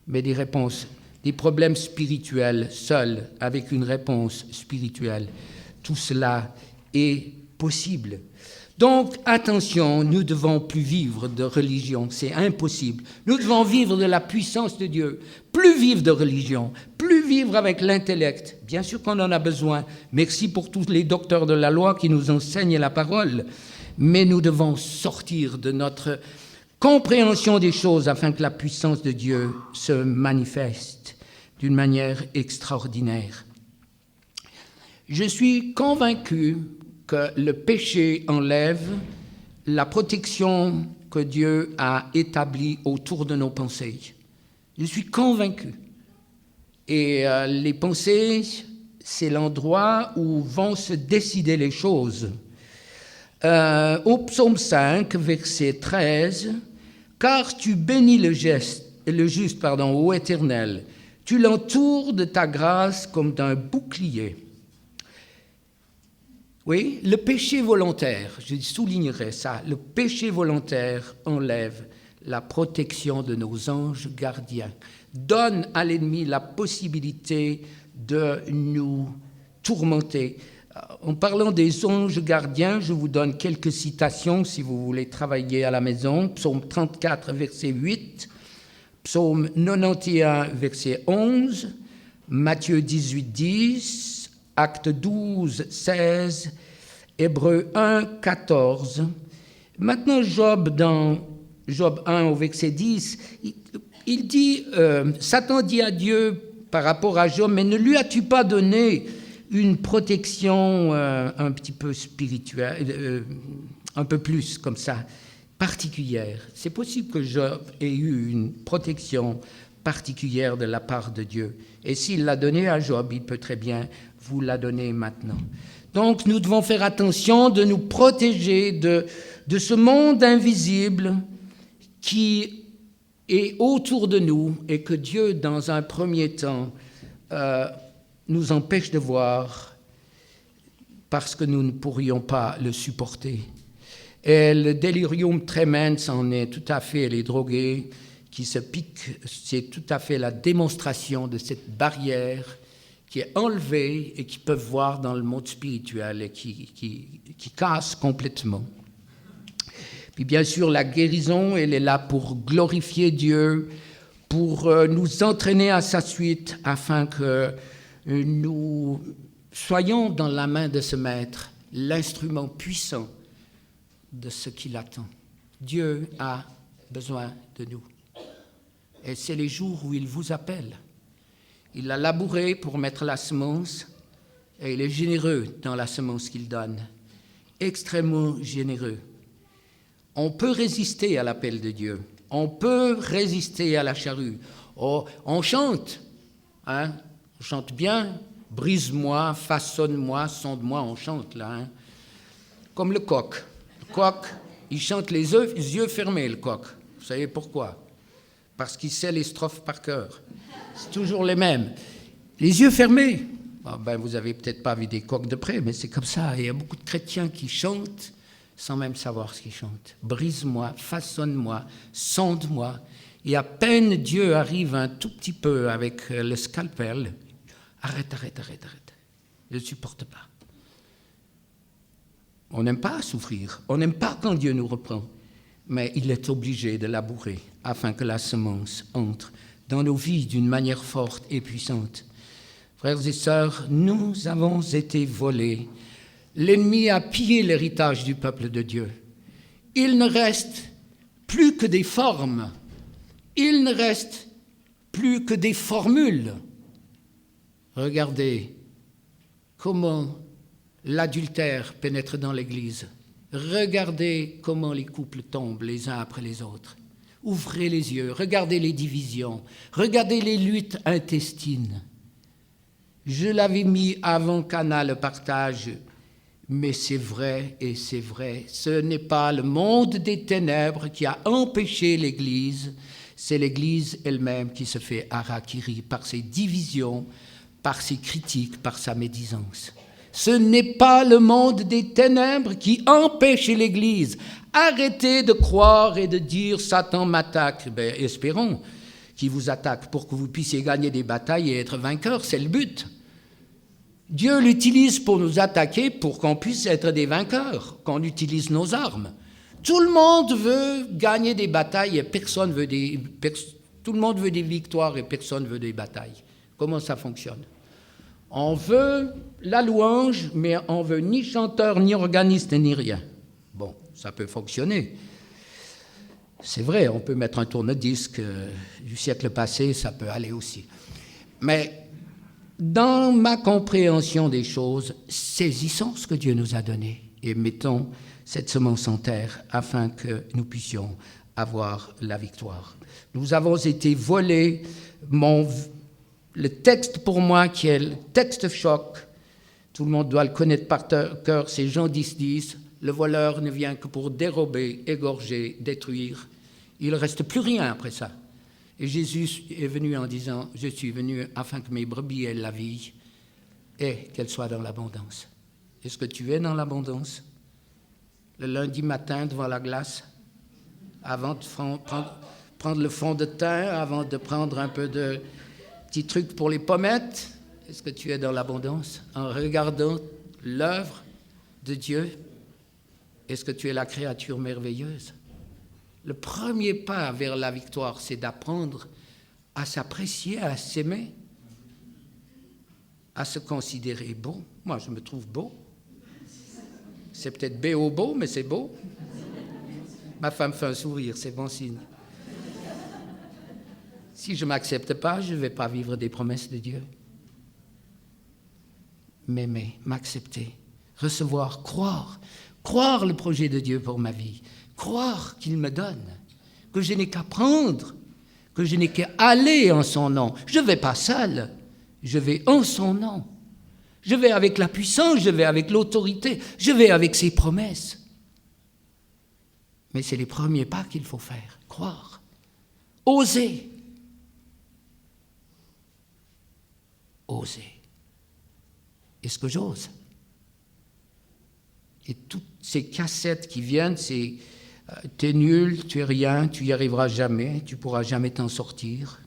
Mais des problèmes spirituels seuls, avec une réponse spirituelle, tout cela est possible. Donc, attention, nous ne devons plus vivre de religion, c'est impossible. Nous devons vivre de la puissance de Dieu, plus vivre de religion, plus vivre avec l'intellect. Bien sûr qu'on en a besoin. Merci pour tous les docteurs de la loi qui nous enseignent la parole. Mais nous devons sortir de notre compréhension des choses afin que la puissance de Dieu se manifeste d'une manière extraordinaire. Je suis convaincu que le péché enlève la protection que Dieu a établie autour de nos pensées. Je suis convaincu. Et les pensées, c'est l'endroit où vont se décider les choses. Au psaume 5, verset 13, « Car tu bénis le juste, ô Éternel, tu l'entoures de ta grâce comme d'un bouclier. » Oui, le péché volontaire, je soulignerai ça, le péché volontaire enlève la protection de nos anges gardiens, donne à l'ennemi la possibilité de nous tourmenter. En parlant des anges gardiens, je vous donne quelques citations si vous voulez travailler à la maison. Psaume 34, verset 8, Psaume 91, verset 11, Matthieu 18, 10, Actes 12, 16, Hébreux 1, 14. Maintenant, dans Job 1 au verset 10, il dit, Satan dit à Dieu par rapport à Job, mais ne lui as-tu pas donné une protection un petit peu spirituelle, un peu plus comme ça, particulière? C'est possible que Job ait eu une protection particulière de la part de Dieu. Et s'il l'a donnée à Job, il peut très bien vous la donner maintenant. Donc nous devons faire attention de nous protéger de ce monde invisible qui est autour de nous et que Dieu, dans un premier temps, nous empêche de voir parce que nous ne pourrions pas le supporter. Et le delirium tremens en est tout à fait, les drogués qui se piquent, c'est tout à fait la démonstration de cette barrière qui est enlevée et qui peuvent voir dans le monde spirituel et qui casse complètement. Puis bien sûr, la guérison, elle est là pour glorifier Dieu, pour nous entraîner à sa suite, afin que nous soyons dans la main de ce Maître, l'instrument puissant de ce qu'il attend. Dieu a besoin de nous. Et c'est les jours où il vous appelle. Il a labouré pour mettre la semence, et il est généreux dans la semence qu'il donne, extrêmement généreux. On peut résister à l'appel de Dieu, on peut résister à la charrue. Oh, on chante, hein? On chante bien, brise-moi, façonne-moi, sonde-moi, on chante là. Hein? Comme le coq. Le coq, il chante les yeux fermés, le coq. Vous savez pourquoi? Parce qu'il sait les strophes par cœur. C'est toujours les mêmes. Les yeux fermés. Bon, ben, vous n'avez peut-être pas vu des coqs de près, mais c'est comme ça. Il y a beaucoup de chrétiens qui chantent sans même savoir ce qu'ils chantent. Brise-moi, façonne-moi, sonde-moi. Et à peine Dieu arrive un tout petit peu avec le scalpel, arrête. Je ne supporte pas. On n'aime pas souffrir, on n'aime pas quand Dieu nous reprend, mais il est obligé de labourer afin que la semence entre dans nos vies d'une manière forte et puissante. Frères et sœurs, nous avons été volés. L'ennemi a pillé l'héritage du peuple de Dieu. Il ne reste plus que des formes. Il ne reste plus que des formules. Regardez comment l'adultère pénètre dans l'Église. Regardez comment les couples tombent les uns après les autres. Ouvrez les yeux, regardez les divisions, regardez les luttes intestines. Je l'avais mis avant qu'Anna le partage, mais c'est vrai et c'est vrai. Ce n'est pas le monde des ténèbres qui a empêché l'Église, c'est l'Église elle-même qui se fait harakiri par ses divisions, par ses critiques, par sa médisance. Ce n'est pas le monde des ténèbres qui empêche l'Église. Arrêtez de croire et de dire « Satan m'attaque ». Ben, espérons qu'il vous attaque pour que vous puissiez gagner des batailles et être vainqueurs, c'est le but. Dieu l'utilise pour nous attaquer pour qu'on puisse être des vainqueurs, qu'on utilise nos armes. Tout le monde veut gagner des batailles et personne veut tout le monde veut des victoires et personne veut des batailles. Comment ça fonctionne? On veut la louange, mais on veut ni chanteur, ni organiste, ni rien. Bon, ça peut fonctionner. C'est vrai, on peut mettre un tourne-disque du siècle passé, ça peut aller aussi. Mais dans ma compréhension des choses, saisissons ce que Dieu nous a donné et mettons cette semence en terre afin que nous puissions avoir la victoire. Nous avons été volés. Le texte pour moi, qui est le texte choc, tout le monde doit le connaître par cœur, c'est Jean 10, le voleur ne vient que pour dérober, égorger, détruire. Il ne reste plus rien après ça. Et Jésus est venu en disant, je suis venu afin que mes brebis aient la vie et qu'elles soient dans l'abondance. Est-ce que tu es dans l'abondance? Le lundi matin devant la glace, avant de prendre le fond de teint, avant de prendre un peu de petits trucs pour les pommettes, est-ce que tu es dans l'abondance? En regardant l'œuvre de Dieu, est-ce que tu es la créature merveilleuse? Le premier pas vers la victoire, c'est d'apprendre à s'apprécier, à s'aimer, à se considérer beau. Moi, je me trouve beau. C'est peut-être beau, mais c'est beau. Ma femme fait un sourire, c'est bon signe. Si je ne m'accepte pas, je ne vais pas vivre des promesses de Dieu. M'aimer, m'accepter, recevoir, croire le projet de Dieu pour ma vie, croire qu'il me donne, que je n'ai qu'à prendre, que je n'ai qu'à aller en son nom. Je ne vais pas seul, je vais en son nom. Je vais avec la puissance, je vais avec l'autorité, je vais avec ses promesses. Mais c'est les premiers pas qu'il faut faire, croire, oser. oser. Est-ce que j'ose? Et toutes ces cassettes qui viennent, c'est « t'es nul, tu es rien, tu y arriveras jamais, tu pourras jamais t'en sortir ».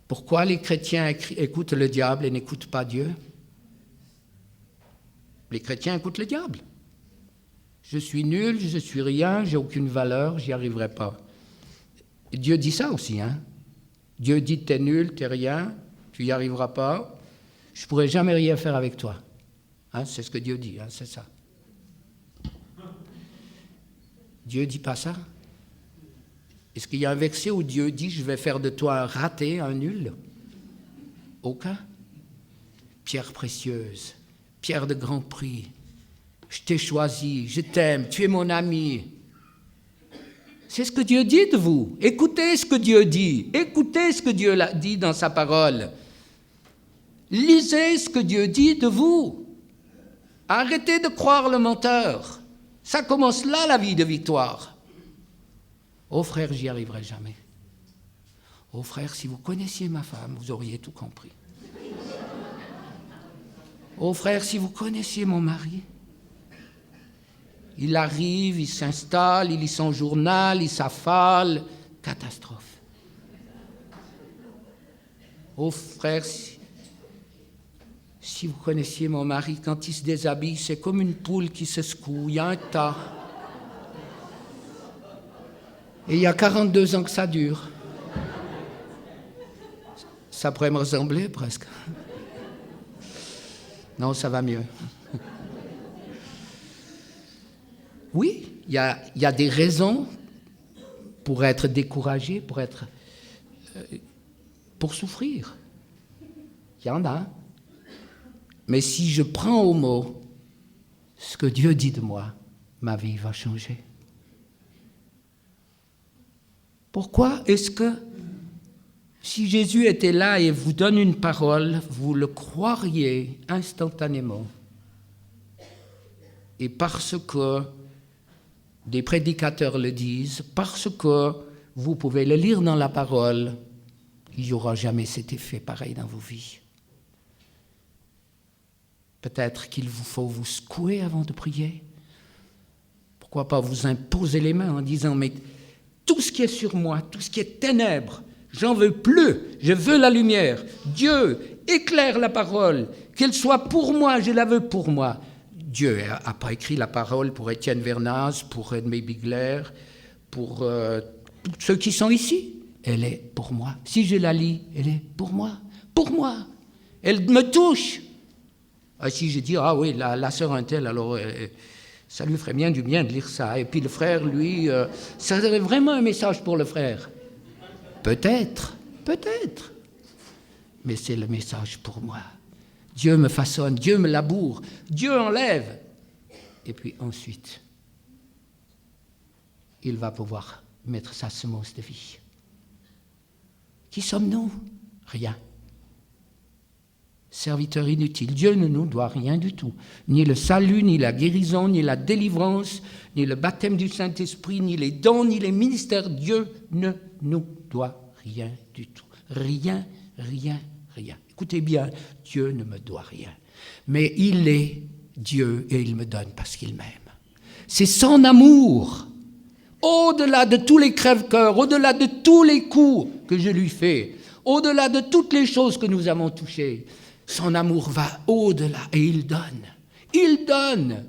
Pourquoi les chrétiens écoutent le diable et n'écoutent pas Dieu? Les chrétiens écoutent le diable. Je suis nul, je suis rien, j'ai aucune valeur, j'y arriverai pas. Et Dieu dit ça aussi, hein? Dieu dit t'es nul, t'es rien, tu y arriveras pas, je pourrai jamais rien faire avec toi. Hein, c'est ce que Dieu dit, hein, c'est ça. Dieu dit pas ça. Est-ce qu'il y a un verset où Dieu dit je vais faire de toi un raté, un nul? Aucun. Pierre précieuse, pierre de grand prix. Je t'ai choisi, je t'aime, tu es mon ami. C'est ce que Dieu dit de vous. Écoutez ce que Dieu dit. Écoutez ce que Dieu dit dans sa parole. Lisez ce que Dieu dit de vous. Arrêtez de croire le menteur. Ça commence là, la vie de victoire. Oh frère, j'y arriverai jamais. Oh frère, si vous connaissiez ma femme, vous auriez tout compris. Oh frère, si vous connaissiez mon mari, il arrive, il s'installe, il lit son journal, il s'affale. Catastrophe. Oh frère, si vous connaissiez mon mari, quand il se déshabille, c'est comme une poule qui se secoue, il y a un tas. Et il y a 42 ans que ça dure. Ça pourrait me ressembler presque. Non, ça va mieux. Oui, il y a des raisons pour être découragé, pour souffrir. Il y en a. Mais si je prends au mot ce que Dieu dit de moi, ma vie va changer. Pourquoi est-ce que si Jésus était là et vous donne une parole, vous le croiriez instantanément? Et parce que des prédicateurs le disent, parce que vous pouvez le lire dans la parole, il n'y aura jamais cet effet pareil dans vos vies. Peut-être qu'il vous faut vous secouer avant de prier. Pourquoi pas vous imposer les mains en disant « Mais tout ce qui est sur moi, tout ce qui est ténèbres, j'en veux plus, je veux la lumière. Dieu, éclaire la parole, qu'elle soit pour moi, je la veux pour moi. » Dieu n'a pas écrit la parole pour Étienne Vernaz, pour Edmé Bigler, pour ceux qui sont ici. Elle est pour moi. Si je la lis, elle est pour moi. Pour moi. Elle me touche. Ah, si je dis, ah oui, la sœur Untel, alors ça lui ferait bien du bien de lire ça. Et puis le frère, lui, ça serait vraiment un message pour le frère. Peut-être. Mais c'est le message pour moi. Dieu me façonne, Dieu me laboure, Dieu enlève. Et puis ensuite, il va pouvoir mettre sa semence de vie. Qui sommes-nous? Rien. Serviteurs inutiles. Dieu ne nous doit rien du tout. Ni le salut, ni la guérison, ni la délivrance, ni le baptême du Saint-Esprit, ni les dons, ni les ministères. Dieu ne nous doit rien du tout. Rien. Écoutez bien, Dieu ne me doit rien. Mais il est Dieu et il me donne parce qu'il m'aime. C'est son amour. Au-delà de tous les crève-cœurs, au-delà de tous les coups que je lui fais, au-delà de toutes les choses que nous avons touchées, son amour va au-delà et il donne. Il donne.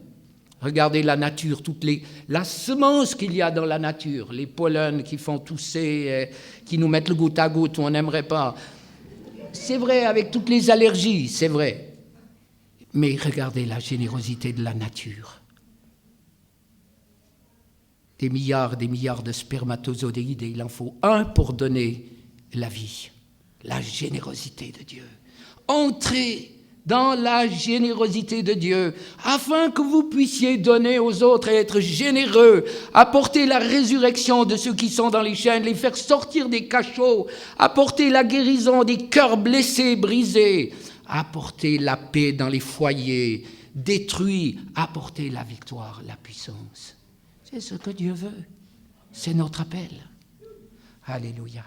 Regardez la nature, la semence qu'il y a dans la nature, les pollens qui font tousser, qui nous mettent le goutte à goutte où on n'aimerait pas. C'est vrai, avec toutes les allergies, c'est vrai. Mais regardez la générosité de la nature. Des milliards de spermatozoïdes, et il en faut un pour donner la vie. La générosité de Dieu. Entrez dans la générosité de Dieu, afin que vous puissiez donner aux autres et être généreux, apporter la résurrection de ceux qui sont dans les chaînes, les faire sortir des cachots, apporter la guérison des cœurs blessés, brisés, apporter la paix dans les foyers détruits, apporter la victoire, la puissance. C'est ce que Dieu veut. C'est notre appel. Alléluia.